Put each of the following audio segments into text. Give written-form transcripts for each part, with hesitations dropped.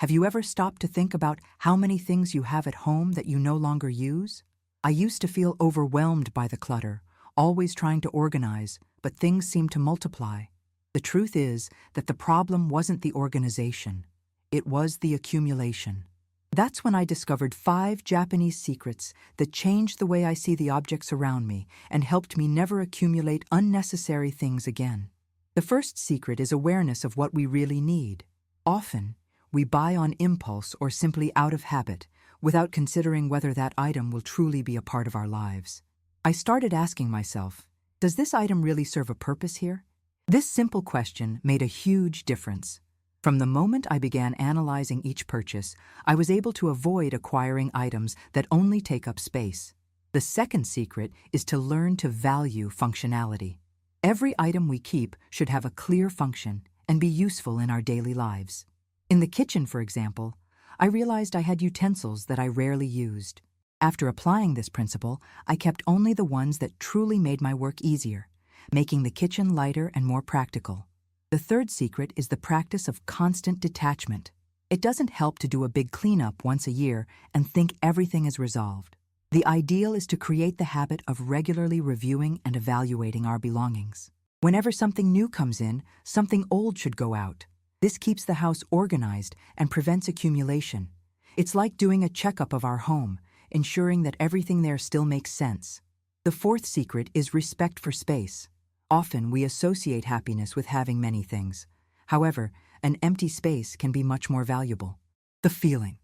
Have you ever stopped to think about how many things you have at home that you no longer use? I used to feel overwhelmed by the clutter, always trying to organize, but things seemed to multiply. The truth is that the problem wasn't the organization. It was the accumulation. That's when I discovered 5 Japanese secrets that changed the way I see the objects around me and helped me never accumulate unnecessary things again. The first secret is awareness of what we really need. Often, we buy on impulse or simply out of habit, without considering whether that item will truly be a part of our lives. I started asking myself, does this item really serve a purpose here? This simple question made a huge difference. From the moment I began analyzing each purchase, I was able to avoid acquiring items that only take up space. The second secret is to learn to value functionality. Every item we keep should have a clear function and be useful in our daily lives. In the kitchen, for example, I realized I had utensils that I rarely used. After applying this principle, I kept only the ones that truly made my work easier, making the kitchen lighter and more practical. The third secret is the practice of constant detachment. It doesn't help to do a big cleanup once a year and think everything is resolved. The ideal is to create the habit of regularly reviewing and evaluating our belongings. Whenever something new comes in, something old should go out. This keeps the house organized and prevents accumulation. It's like doing a checkup of our home, ensuring that everything there still makes sense. The fourth secret is respect for space. Often we associate happiness with having many things. However, an empty space can be much more valuable. The feeling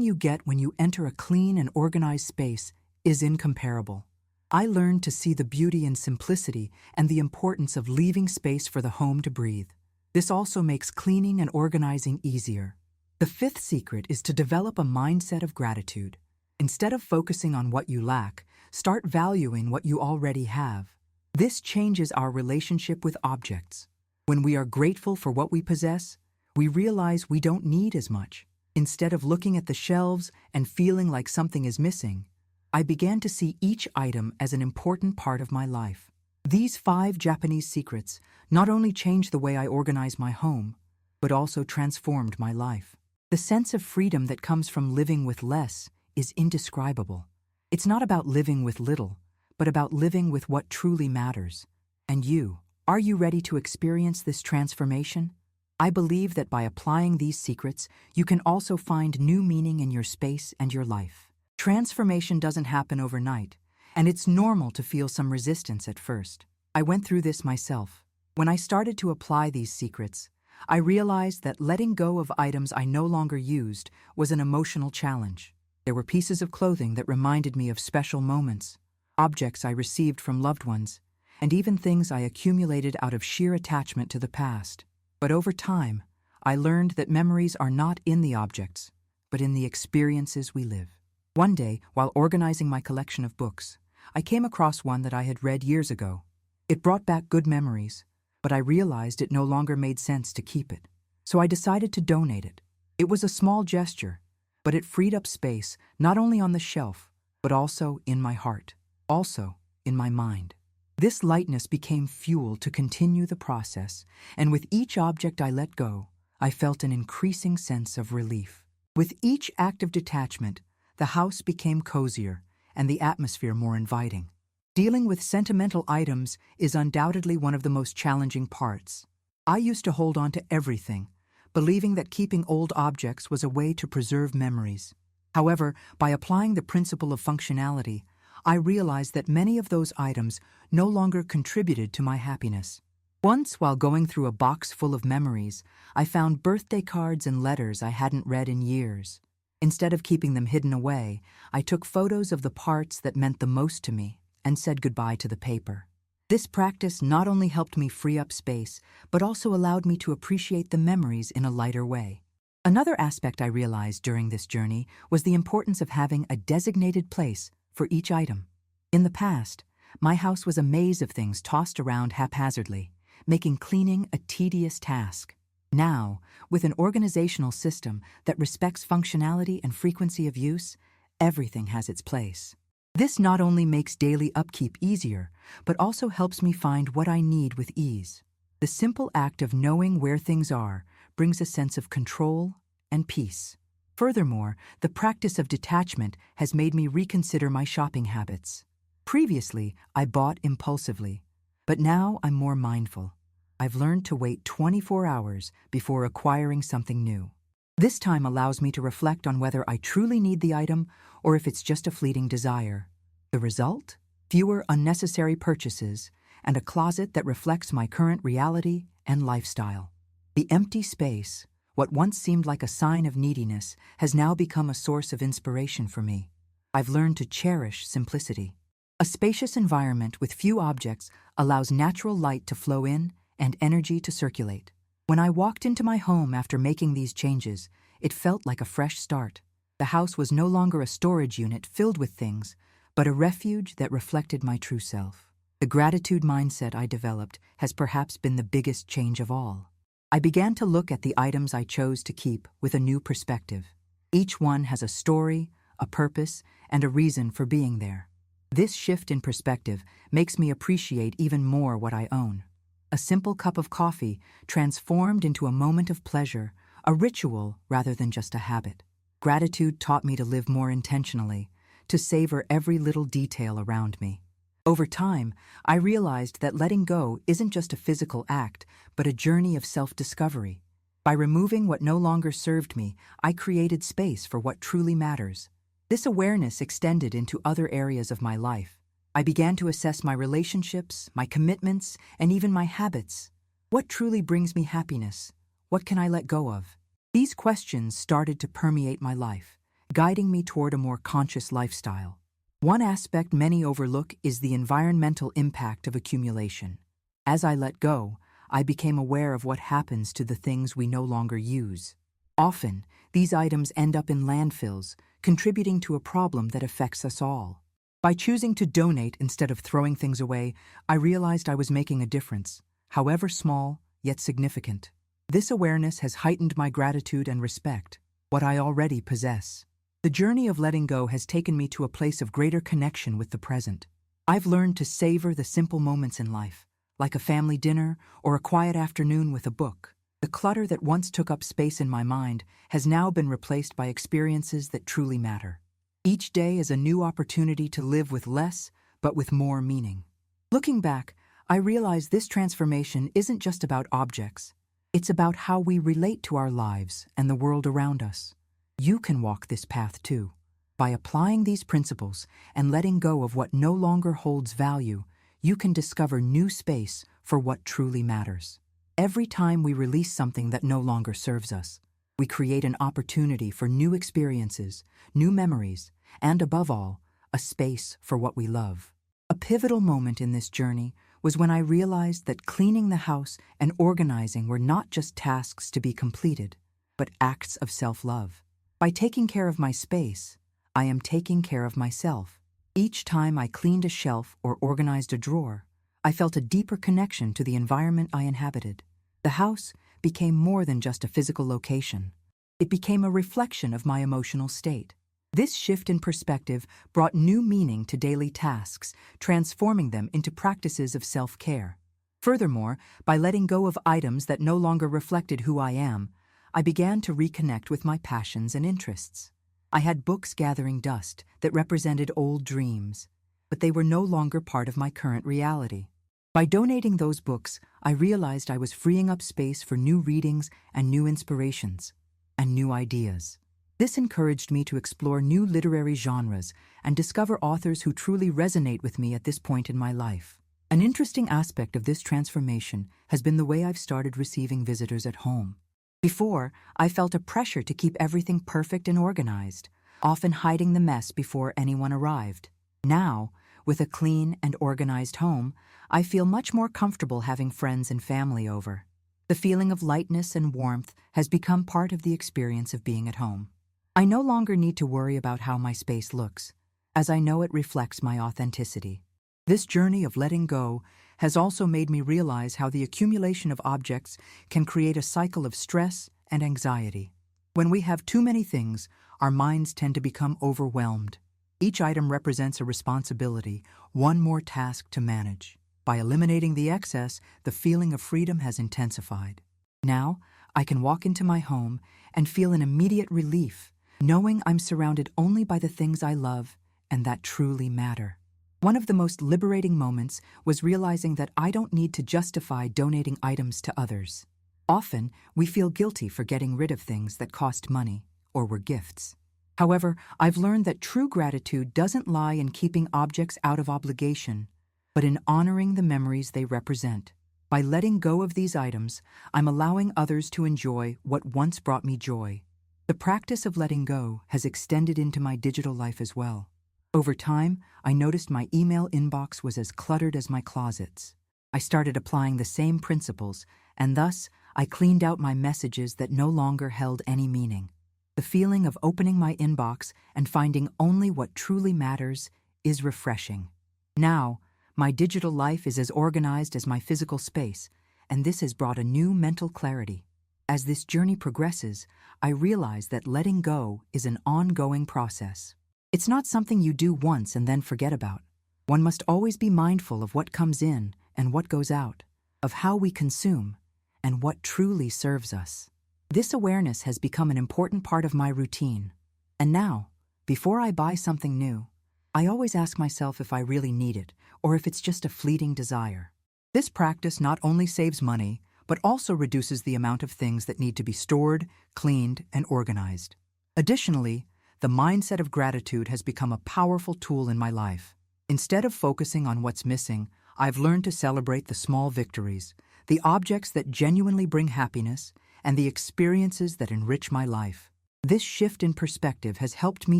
you get when you enter a clean and organized space is incomparable. I learned to see the beauty in simplicity and the importance of leaving space for the home to breathe. This also makes cleaning and organizing easier. The fifth secret is to develop a mindset of gratitude. Instead of focusing on what you lack, start valuing what you already have. This changes our relationship with objects. When we are grateful for what we possess, we realize we don't need as much. Instead of looking at the shelves and feeling like something is missing, I began to see each item as an important part of my life. These 5 Japanese secrets not only changed the way I organize my home, but also transformed my life. The sense of freedom that comes from living with less is indescribable. It's not about living with little, but about living with what truly matters. And you, are you ready to experience this transformation? I believe that by applying these secrets, you can also find new meaning in your space and your life. Transformation doesn't happen overnight, and it's normal to feel some resistance at first. I went through this myself. When I started to apply these secrets, I realized that letting go of items I no longer used was an emotional challenge. There were pieces of clothing that reminded me of special moments, objects I received from loved ones, and even things I accumulated out of sheer attachment to the past. But over time, I learned that memories are not in the objects, but in the experiences we live. One day, while organizing my collection of books, I came across one that I had read years ago. It brought back good memories, but I realized it no longer made sense to keep it. So I decided to donate it. It was a small gesture, but it freed up space not only on the shelf, but also in my heart. Also in my mind. This lightness became fuel to continue the process, and with each object I let go, I felt an increasing sense of relief. With each act of detachment, the house became cozier and the atmosphere more inviting. Dealing with sentimental items is undoubtedly one of the most challenging parts. I used to hold on to everything, believing that keeping old objects was a way to preserve memories. However, by applying the principle of functionality, I realized that many of those items no longer contributed to my happiness. Once, while going through a box full of memories, I found birthday cards and letters I hadn't read in years. Instead of keeping them hidden away, I took photos of the parts that meant the most to me and said goodbye to the paper. This practice not only helped me free up space, but also allowed me to appreciate the memories in a lighter way. Another aspect I realized during this journey was the importance of having a designated place for each item. In the past, my house was a maze of things tossed around haphazardly, making cleaning a tedious task. Now, with an organizational system that respects functionality and frequency of use, everything has its place. This not only makes daily upkeep easier, but also helps me find what I need with ease. The simple act of knowing where things are brings a sense of control and peace. Furthermore, the practice of detachment has made me reconsider my shopping habits. Previously, I bought impulsively, but now I'm more mindful. I've learned to wait 24 hours before acquiring something new. This time allows me to reflect on whether I truly need the item or if it's just a fleeting desire. The result? Fewer unnecessary purchases and a closet that reflects my current reality and lifestyle. The empty space, what once seemed like a sign of neediness, has now become a source of inspiration for me. I've learned to cherish simplicity. A spacious environment with few objects allows natural light to flow in and energy to circulate. When I walked into my home after making these changes, it felt like a fresh start. The house was no longer a storage unit filled with things, but a refuge that reflected my true self. The gratitude mindset I developed has perhaps been the biggest change of all. I began to look at the items I chose to keep with a new perspective. Each one has a story, a purpose, and a reason for being there. This shift in perspective makes me appreciate even more what I own. A simple cup of coffee transformed into a moment of pleasure, a ritual rather than just a habit. Gratitude taught me to live more intentionally, to savor every little detail around me. Over time, I realized that letting go isn't just a physical act, but a journey of self-discovery. By removing what no longer served me, I created space for what truly matters. This awareness extended into other areas of my life. I began to assess my relationships, my commitments, and even my habits. What truly brings me happiness? What can I let go of? These questions started to permeate my life, guiding me toward a more conscious lifestyle. One aspect many overlook is the environmental impact of accumulation. As I let go, I became aware of what happens to the things we no longer use. Often, these items end up in landfills, contributing to a problem that affects us all. By choosing to donate instead of throwing things away, I realized I was making a difference, however small, yet significant. This awareness has heightened my gratitude and respect, what I already possess. The journey of letting go has taken me to a place of greater connection with the present. I've learned to savor the simple moments in life, like a family dinner or a quiet afternoon with a book. The clutter that once took up space in my mind has now been replaced by experiences that truly matter. Each day is a new opportunity to live with less, but with more meaning. Looking back, I realize this transformation isn't just about objects. It's about how we relate to our lives and the world around us. You can walk this path too. By applying these principles and letting go of what no longer holds value, you can discover new space for what truly matters. Every time we release something that no longer serves us, we create an opportunity for new experiences, new memories, and above all, a space for what we love. A pivotal moment in this journey was when I realized that cleaning the house and organizing were not just tasks to be completed, but acts of self-love. By taking care of my space, I am taking care of myself. Each time I cleaned a shelf or organized a drawer, I felt a deeper connection to the environment I inhabited. The house became more than just a physical location. It became a reflection of my emotional state. This shift in perspective brought new meaning to daily tasks, transforming them into practices of self-care. Furthermore, by letting go of items that no longer reflected who I am, I began to reconnect with my passions and interests. I had books gathering dust that represented old dreams, but they were no longer part of my current reality. By donating those books, I realized I was freeing up space for new readings and new inspirations, and new ideas. This encouraged me to explore new literary genres and discover authors who truly resonate with me at this point in my life. An interesting aspect of this transformation has been the way I've started receiving visitors at home. Before, I felt a pressure to keep everything perfect and organized, often hiding the mess before anyone arrived. Now, with a clean and organized home, I feel much more comfortable having friends and family over. The feeling of lightness and warmth has become part of the experience of being at home. I no longer need to worry about how my space looks, as I know it reflects my authenticity. This journey of letting go has also made me realize how the accumulation of objects can create a cycle of stress and anxiety. When we have too many things, our minds tend to become overwhelmed. Each item represents a responsibility, one more task to manage. By eliminating the excess, the feeling of freedom has intensified. Now, I can walk into my home and feel an immediate relief, knowing I'm surrounded only by the things I love and that truly matter. One of the most liberating moments was realizing that I don't need to justify donating items to others. Often, we feel guilty for getting rid of things that cost money or were gifts. However, I've learned that true gratitude doesn't lie in keeping objects out of obligation, but in honoring the memories they represent. By letting go of these items, I'm allowing others to enjoy what once brought me joy. The practice of letting go has extended into my digital life as well. Over time, I noticed my email inbox was as cluttered as my closets. I started applying the same principles, and thus, I cleaned out my messages that no longer held any meaning. The feeling of opening my inbox and finding only what truly matters is refreshing. Now, my digital life is as organized as my physical space, and this has brought a new mental clarity. As this journey progresses, I realize that letting go is an ongoing process. It's not something you do once and then forget about. One must always be mindful of what comes in and what goes out, of how we consume, and what truly serves us. This awareness has become an important part of my routine. And now, before I buy something new, I always ask myself if I really need it or if it's just a fleeting desire. This practice not only saves money, but also reduces the amount of things that need to be stored, cleaned, and organized. Additionally, the mindset of gratitude has become a powerful tool in my life. Instead of focusing on what's missing, I've learned to celebrate the small victories, the objects that genuinely bring happiness, and the experiences that enrich my life. This shift in perspective has helped me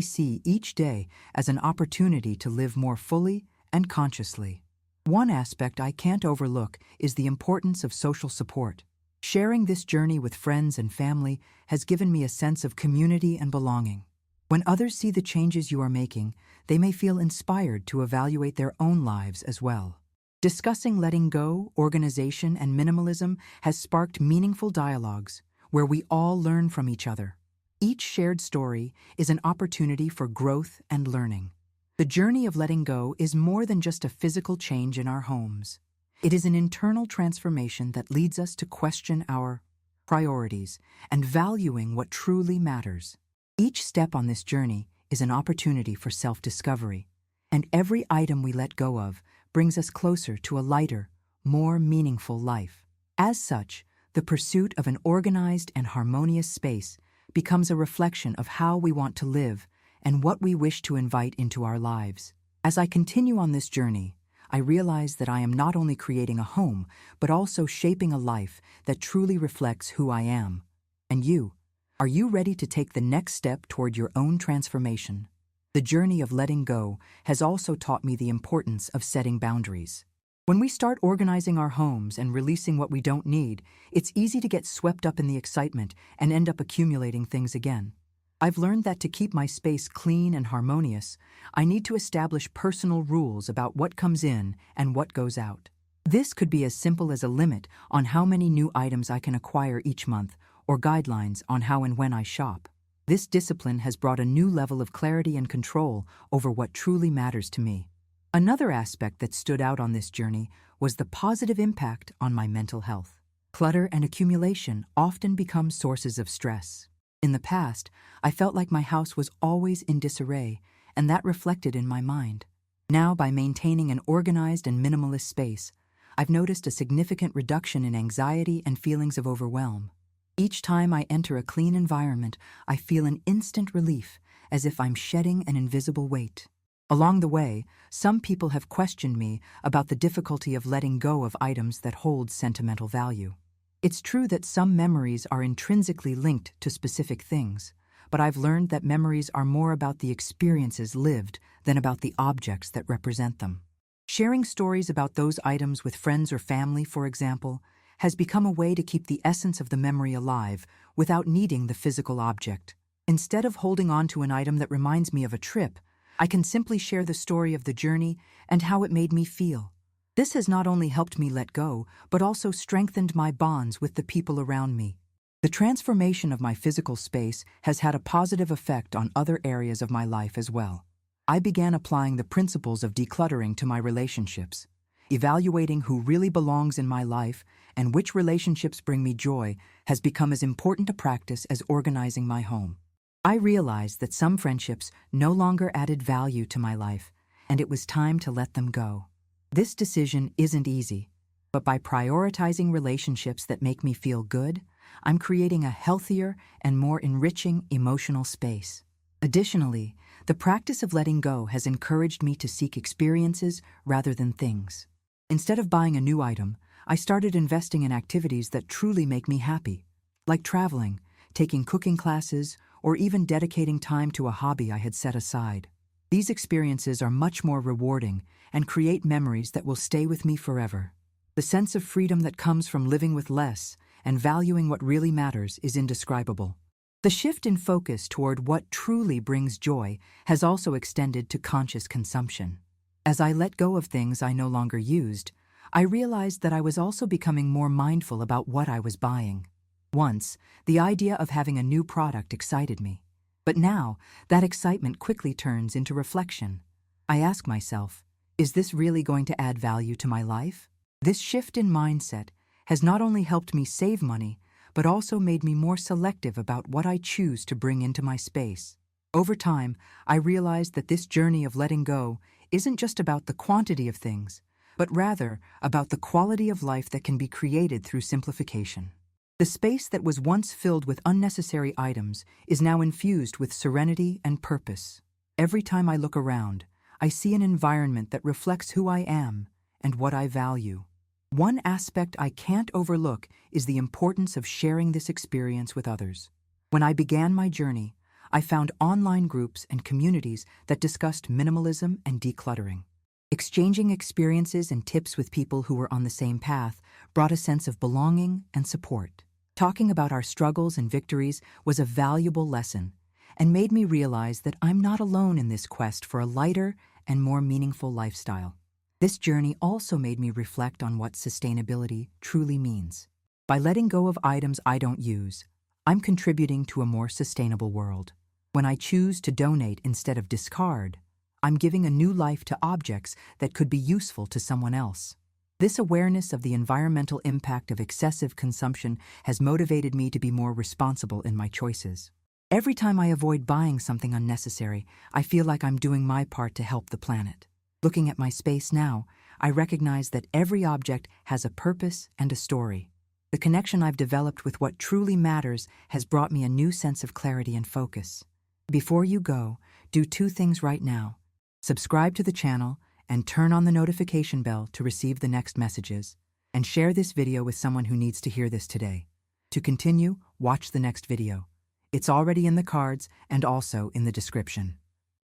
see each day as an opportunity to live more fully and consciously. One aspect I can't overlook is the importance of social support. Sharing this journey with friends and family has given me a sense of community and belonging. When others see the changes you are making, they may feel inspired to evaluate their own lives as well. Discussing letting go, organization, and minimalism has sparked meaningful dialogues where we all learn from each other. Each shared story is an opportunity for growth and learning. The journey of letting go is more than just a physical change in our homes. It is an internal transformation that leads us to question our priorities and valuing what truly matters. Each step on this journey is an opportunity for self-discovery, and every item we let go of brings us closer to a lighter, more meaningful life. As such, the pursuit of an organized and harmonious space becomes a reflection of how we want to live and what we wish to invite into our lives. As I continue on this journey, I realize that I am not only creating a home, but also shaping a life that truly reflects who I am. And you? Are you ready to take the next step toward your own transformation? The journey of letting go has also taught me the importance of setting boundaries. When we start organizing our homes and releasing what we don't need, it's easy to get swept up in the excitement and end up accumulating things again. I've learned that to keep my space clean and harmonious, I need to establish personal rules about what comes in and what goes out. This could be as simple as a limit on how many new items I can acquire each month, or guidelines on how and when I shop. This discipline has brought a new level of clarity and control over what truly matters to me. Another aspect that stood out on this journey was the positive impact on my mental health. Clutter and accumulation often become sources of stress. In the past, I felt like my house was always in disarray, and that reflected in my mind. Now, by maintaining an organized and minimalist space, I've noticed a significant reduction in anxiety and feelings of overwhelm. Each time I enter a clean environment, I feel an instant relief, as if I'm shedding an invisible weight. Along the way, some people have questioned me about the difficulty of letting go of items that hold sentimental value. It's true that some memories are intrinsically linked to specific things, but I've learned that memories are more about the experiences lived than about the objects that represent them. Sharing stories about those items with friends or family, for example, has become a way to keep the essence of the memory alive without needing the physical object. Instead of holding on to an item that reminds me of a trip, I can simply share the story of the journey and how it made me feel. This has not only helped me let go, but also strengthened my bonds with the people around me. The transformation of my physical space has had a positive effect on other areas of my life as well. I began applying the principles of decluttering to my relationships, evaluating who really belongs in my life, and which relationships bring me joy has become as important a practice as organizing my home. I realized that some friendships no longer added value to my life, and it was time to let them go. This decision isn't easy, but by prioritizing relationships that make me feel good, I'm creating a healthier and more enriching emotional space. Additionally, the practice of letting go has encouraged me to seek experiences rather than things. Instead of buying a new item, I started investing in activities that truly make me happy, like traveling, taking cooking classes, or even dedicating time to a hobby I had set aside. These experiences are much more rewarding and create memories that will stay with me forever. The sense of freedom that comes from living with less and valuing what really matters is indescribable. The shift in focus toward what truly brings joy has also extended to conscious consumption. As I let go of things I no longer used, I realized that I was also becoming more mindful about what I was buying. Once, the idea of having a new product excited me. But now, that excitement quickly turns into reflection. I ask myself, is this really going to add value to my life? This shift in mindset has not only helped me save money, but also made me more selective about what I choose to bring into my space. Over time, I realized that this journey of letting go isn't just about the quantity of things, but rather about the quality of life that can be created through simplification. The space that was once filled with unnecessary items is now infused with serenity and purpose. Every time I look around, I see an environment that reflects who I am and what I value. One aspect I can't overlook is the importance of sharing this experience with others. When I began my journey, I found online groups and communities that discussed minimalism and decluttering. Exchanging experiences and tips with people who were on the same path brought a sense of belonging and support. Talking about our struggles and victories was a valuable lesson and made me realize that I'm not alone in this quest for a lighter and more meaningful lifestyle. This journey also made me reflect on what sustainability truly means. By letting go of items I don't use, I'm contributing to a more sustainable world. When I choose to donate instead of discard, I'm giving a new life to objects that could be useful to someone else. This awareness of the environmental impact of excessive consumption has motivated me to be more responsible in my choices. Every time I avoid buying something unnecessary, I feel like I'm doing my part to help the planet. Looking at my space now, I recognize that every object has a purpose and a story. The connection I've developed with what truly matters has brought me a new sense of clarity and focus. Before you go, do 2 things right now. Subscribe to the channel and turn on the notification bell to receive the next messages, and share this video with someone who needs to hear this today. To continue, watch the next video. It's already in the cards and also in the description.